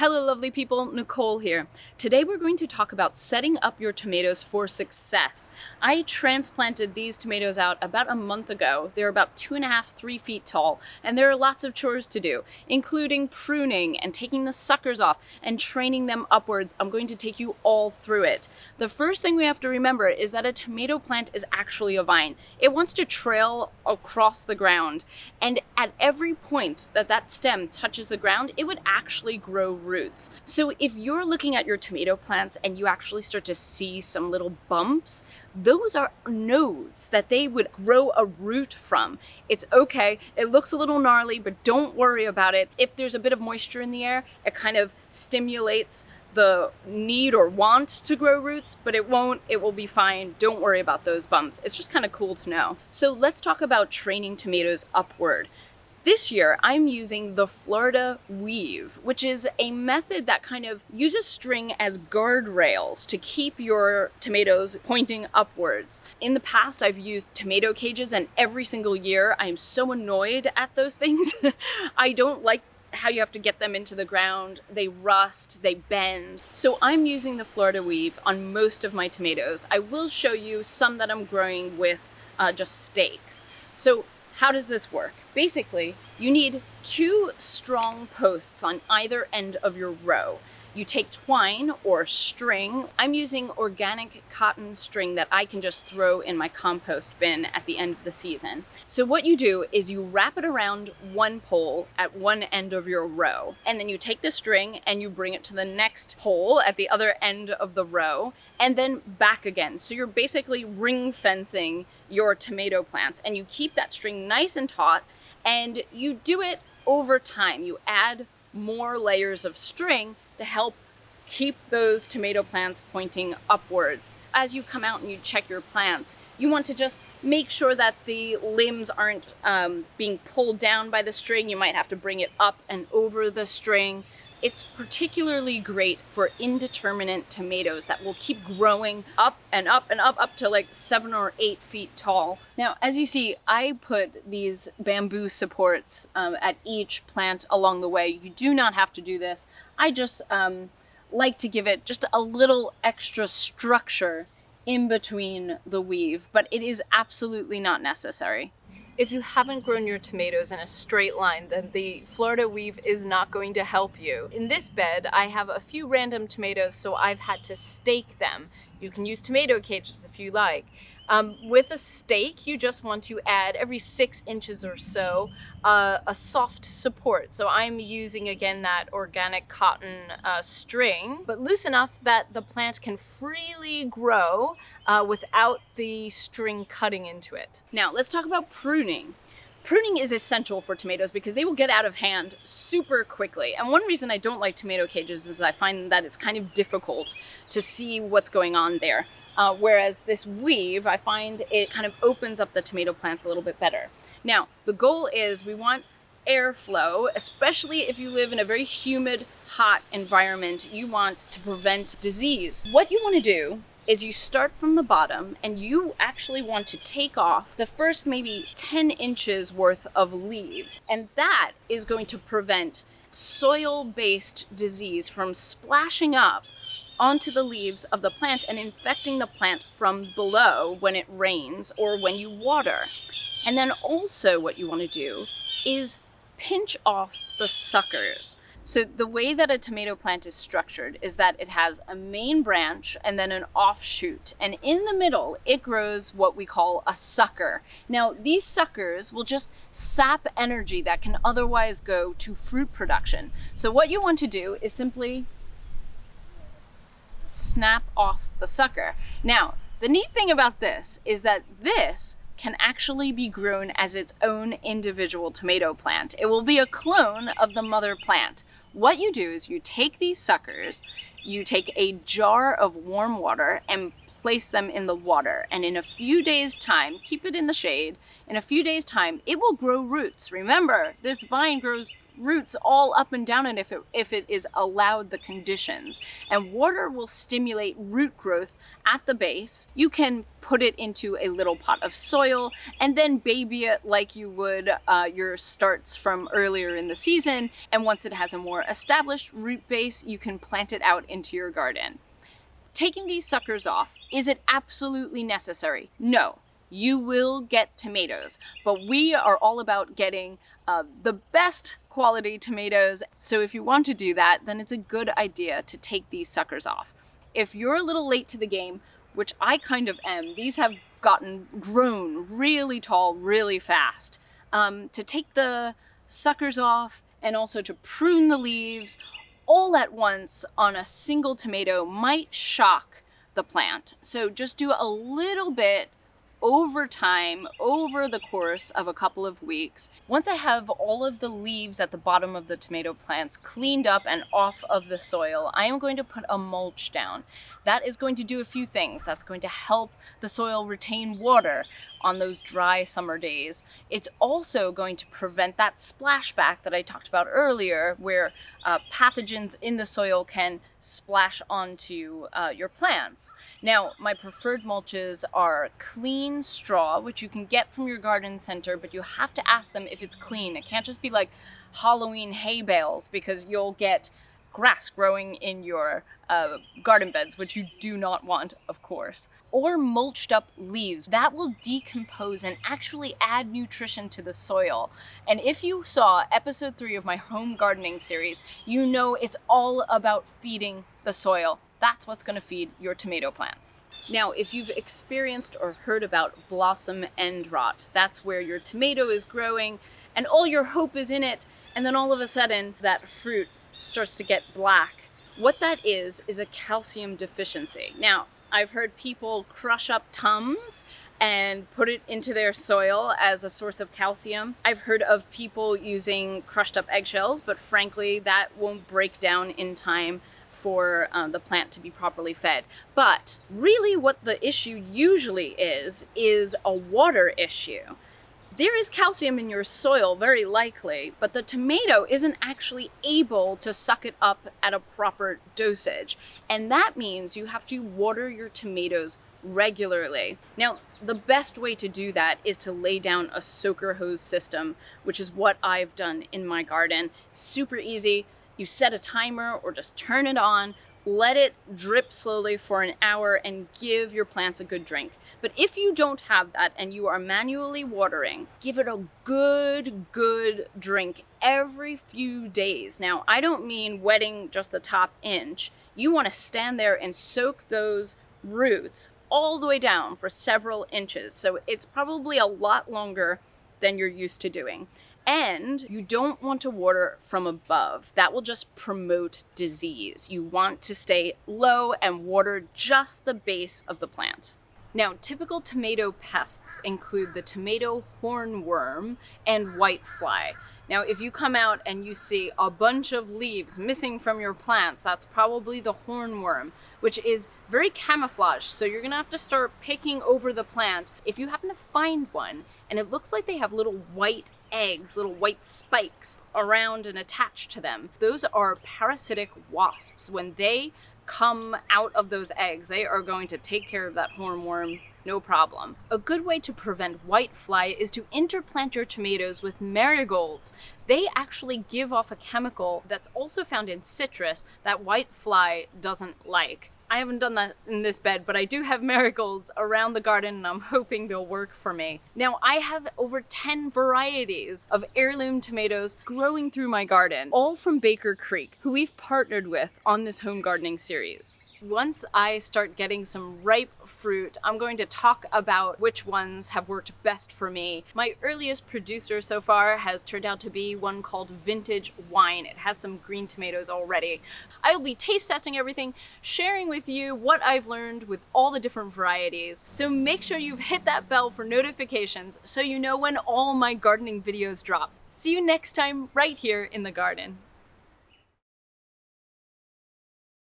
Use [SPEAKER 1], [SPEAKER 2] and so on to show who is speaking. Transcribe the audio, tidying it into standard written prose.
[SPEAKER 1] Hello lovely people, Nicole here. Today we're going to talk about setting up your tomatoes for success. I transplanted these tomatoes out about a month ago. They're about 2.5, 3 feet tall, and there are lots of chores to do, including pruning and taking the suckers off and training them upwards. I'm going to take you all through it. The first thing we have to remember is that a tomato plant is actually a vine. It wants to trail across the ground, and at every point that that stem touches the ground, it would actually grow roots. So if you're looking at your tomato plants and you actually start to see some little bumps, those are nodes that they would grow a root from. It's okay. It looks a little gnarly, but don't worry about it. If there's a bit of moisture in the air, it kind of stimulates the need or want to grow roots, but it won't. It will be fine. Don't worry about those bumps. It's just kind of cool to know. So let's talk about training tomatoes upward. This year, I'm using the Florida weave, which is a method that kind of uses string as guardrails to keep your tomatoes pointing upwards. In the past, I've used tomato cages, and every single year, I'm so annoyed at those things. I don't like how you have to get them into the ground. They rust, they bend. So I'm using the Florida weave on most of my tomatoes. I will show you some that I'm growing with just stakes. So how does this work? Basically, you need 2 strong posts on either end of your row. You take twine or string. I'm using organic cotton string that I can just throw in my compost bin at the end of the season. So what you do is you wrap it around one pole at one end of your row, and then you take the string and you bring it to the next pole at the other end of the row, and then back again. So you're basically ring fencing your tomato plants, and you keep that string nice and taut, and you do it over time. You add more layers of string to help keep those tomato plants pointing upwards. As you come out and you check your plants, you want to just make sure that the limbs aren't being pulled down by the string. You might have to bring it up and over the string. It's particularly great for indeterminate tomatoes that will keep growing up and up and up to like 7 or 8 feet tall. Now, as you see, I put these bamboo supports at each plant along the way. You do not have to do this. I just like to give it just a little extra structure in between the weave, but it is absolutely not necessary. If you haven't grown your tomatoes in a straight line, then the Florida weave is not going to help you. In this bed, I have a few random tomatoes, so I've had to stake them. You can use tomato cages if you like. With a stake, you just want to add every 6 inches or so a soft support. So I'm using, again, that organic cotton string, but loose enough that the plant can freely grow without the string cutting into it. Now, let's talk about pruning. Pruning is essential for tomatoes because they will get out of hand super quickly. And one reason I don't like tomato cages is I find that it's kind of difficult to see what's going on there. Whereas this weave, I find it kind of opens up the tomato plants a little bit better. Now, the goal is we want airflow, especially if you live in a very humid, hot environment. You want to prevent disease. What you want to do is you start from the bottom and you actually want to take off the first maybe 10 inches worth of leaves. And that is going to prevent soil-based disease from splashing up onto the leaves of the plant and infecting the plant from below when it rains or when you water. And then also what you want to do is pinch off the suckers. So the way that a tomato plant is structured is that it has a main branch and then an offshoot. And in the middle, it grows what we call a sucker. Now, these suckers will just sap energy that can otherwise go to fruit production. So what you want to do is simply snap off the sucker. Now, the neat thing about this is that this can actually be grown as its own individual tomato plant. It will be a clone of the mother plant. What you do is you take these suckers, you take a jar of warm water and place them in the water, and in a few days' time, keep it in the shade, in a few days' time, it will grow roots. Remember, this vine grows roots all up and down it if it is allowed the conditions. And water will stimulate root growth at the base. You can put it into a little pot of soil and then baby it like you would your starts from earlier in the season. And once it has a more established root base, you can plant it out into your garden. Taking these suckers off, is it absolutely necessary? No. You will get tomatoes, but we are all about getting the best quality tomatoes. So if you want to do that, then it's a good idea to take these suckers off. If you're a little late to the game, which I kind of am, these have grown really tall really fast. To take the suckers off and also to prune the leaves all at once on a single tomato might shock the plant. So just do a little bit over time, over the course of a couple of weeks. Once I have all of the leaves at the bottom of the tomato plants cleaned up and off of the soil, I am going to put a mulch down. That is going to do a few things. That's going to help the soil retain water on those dry summer days. It's also going to prevent that splashback that I talked about earlier, where pathogens in the soil can splash onto your plants. Now, my preferred mulches are clean straw, which you can get from your garden center, but you have to ask them if it's clean. It can't just be like Halloween hay bales, because you'll get grass growing in your garden beds, which you do not want, of course. Or mulched up leaves. That will decompose and actually add nutrition to the soil. And if you saw episode 3 of my home gardening series, you know it's all about feeding the soil. That's what's going to feed your tomato plants. Now, if you've experienced or heard about blossom end rot, that's where your tomato is growing and all your hope is in it, and then all of a sudden that fruit starts to get black. What that is a calcium deficiency. Now, I've heard people crush up Tums and put it into their soil as a source of calcium. I've heard of people using crushed up eggshells, but frankly, that won't break down in time for the plant to be properly fed. But really what the issue usually is a water issue. There is calcium in your soil, very likely, but the tomato isn't actually able to suck it up at a proper dosage. And that means you have to water your tomatoes regularly. Now, the best way to do that is to lay down a soaker hose system, which is what I've done in my garden. Super easy. You set a timer or just turn it on, let it drip slowly for an hour, and give your plants a good drink. But if you don't have that and you are manually watering, give it a good drink every few days. Now, I don't mean wetting just the top inch. You want to stand there and soak those roots all the way down for several inches. So it's probably a lot longer than you're used to doing. And you don't want to water from above. That will just promote disease. You want to stay low and water just the base of the plant. Now, typical tomato pests include the tomato hornworm and whitefly. Now, if you come out and you see a bunch of leaves missing from your plants, that's probably the hornworm, which is very camouflaged. So you're gonna have to start picking over the plant. If you happen to find one and it looks like they have little white eggs, little white spikes around and attached to them, those are parasitic wasps. When they come out of those eggs, they are going to take care of that hornworm, no problem. A good way to prevent whitefly is to interplant your tomatoes with marigolds. They actually give off a chemical that's also found in citrus that whitefly doesn't like. I haven't done that in this bed, but I do have marigolds around the garden and I'm hoping they'll work for me. Now, I have over 10 varieties of heirloom tomatoes growing through my garden, all from Baker Creek, who we've partnered with on this home gardening series. Once I start getting some ripe fruit, I'm going to talk about which ones have worked best for me. My earliest producer so far has turned out to be one called Vintage Wine. It has some green tomatoes already. I will be taste testing everything, sharing with you what I've learned with all the different varieties. So make sure you've hit that bell for notifications so you know when all my gardening videos drop. See you next time right here in the garden.